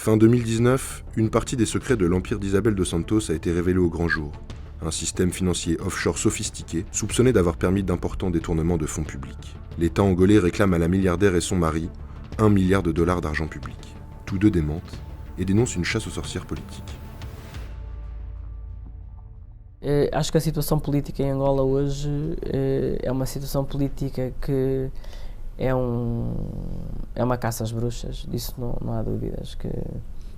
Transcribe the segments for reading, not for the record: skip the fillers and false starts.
Fin 2019, une partie des secrets de l'empire d'Isabel dos Santos a été révélée au grand jour. Un système financier offshore sophistiqué, soupçonné d'avoir permis d'importants détournements de fonds publics. L'État angolais réclame à la milliardaire et son mari $1 milliard d'argent public. Tous deux démentent et dénoncent une chasse aux sorcières politique. Acho que a situação política em Angola hoje é uma situação política que é uma caça às bruxas, disso não há dúvidas. Que,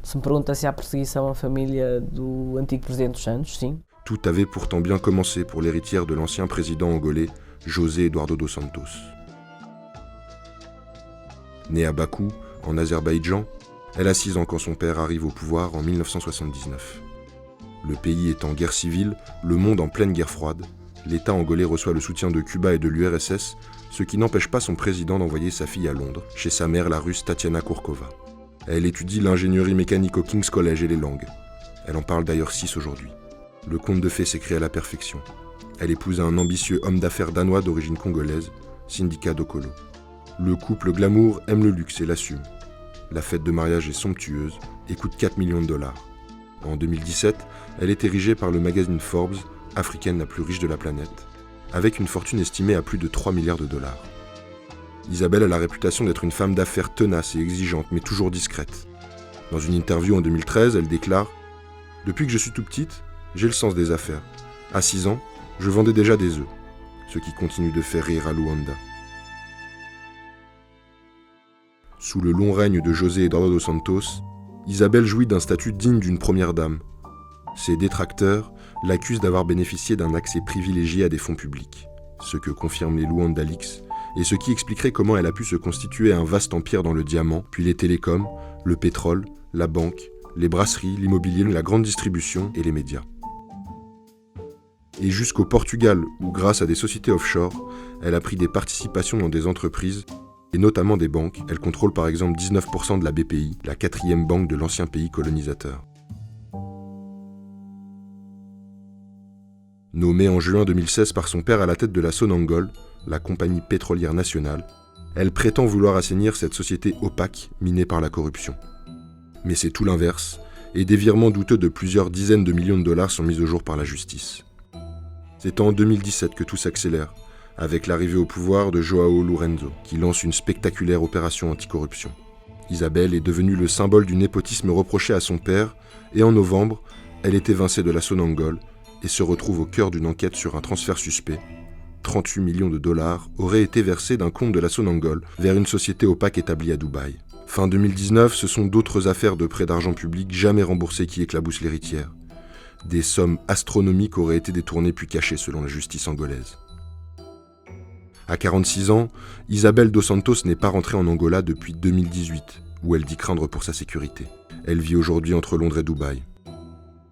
se me pergunta se há perseguição à família do antigo presidente dos Santos, sim. Tout avait pourtant bien commencé pour l'héritière de l'ancien président angolais, José Eduardo dos Santos. Née à Bakou, en Azerbaïdjan, elle a 6 ans quand son père arrive au pouvoir en 1979. Le pays est en guerre civile, le monde en pleine guerre froide. L'État angolais reçoit le soutien de Cuba et de l'URSS, ce qui n'empêche pas son président d'envoyer sa fille à Londres, chez sa mère la russe Tatiana Kourkova. Elle étudie l'ingénierie mécanique au King's College et les langues. Elle en parle d'ailleurs 6 aujourd'hui. Le conte de fées s'écrit à la perfection. Elle épouse un ambitieux homme d'affaires danois d'origine congolaise, Sindika Dokolo. Le couple glamour aime le luxe et l'assume. La fête de mariage est somptueuse et coûte $4 millions. En 2017, elle est érigée par le magazine Forbes, africaine la plus riche de la planète, avec une fortune estimée à plus de $3 milliards. Isabelle a la réputation d'être une femme d'affaires tenace et exigeante, mais toujours discrète. Dans une interview en 2013, elle déclare « Depuis que je suis tout petite, j'ai le sens des affaires. À 6 ans, je vendais déjà des œufs. » Ce qui continue de faire rire à Luanda. Sous le long règne de José Eduardo dos Santos, Isabelle jouit d'un statut digne d'une première dame. Ses détracteurs l'accusent d'avoir bénéficié d'un accès privilégié à des fonds publics, ce que confirment les Luanda Leaks, et ce qui expliquerait comment elle a pu se constituer un vaste empire dans le diamant, puis les télécoms, le pétrole, la banque, les brasseries, l'immobilier, la grande distribution et les médias. Et jusqu'au Portugal, où grâce à des sociétés offshore, elle a pris des participations dans des entreprises, et notamment des banques. Elle contrôle par exemple 19% de la BPI, la 4e banque de l'ancien pays colonisateur. Nommée en juin 2016 par son père à la tête de la Sonangol, la compagnie pétrolière nationale, elle prétend vouloir assainir cette société opaque minée par la corruption. Mais c'est tout l'inverse, et des virements douteux de plusieurs dizaines de millions de dollars sont mis au jour par la justice. C'est en 2017 que tout s'accélère, avec l'arrivée au pouvoir de João Lourenço, qui lance une spectaculaire opération anticorruption. Isabelle est devenue le symbole du népotisme reproché à son père, et en novembre, elle est évincée de la Sonangol et se retrouve au cœur d'une enquête sur un transfert suspect. 38 millions de dollars auraient été versés d'un compte de la Sonangol vers une société opaque établie à Dubaï. Fin 2019, ce sont d'autres affaires de prêts d'argent public jamais remboursés qui éclaboussent l'héritière. Des sommes astronomiques auraient été détournées puis cachées selon la justice angolaise. À 46 ans, Isabelle dos Santos n'est pas rentrée en Angola depuis 2018, où elle dit craindre pour sa sécurité. Elle vit aujourd'hui entre Londres et Dubaï.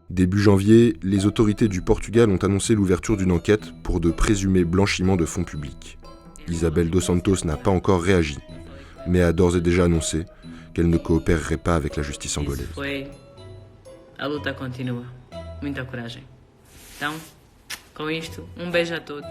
Début janvier, les autorités du Portugal ont annoncé l'ouverture d'une enquête pour de présumés blanchiments de fonds publics. Isabelle dos Santos n'a pas encore réagi, mais a d'ores et déjà annoncé qu'elle ne coopérerait pas avec la justice angolaise. A luta continua. Muita coragem. Então, com isto, beijo a todos.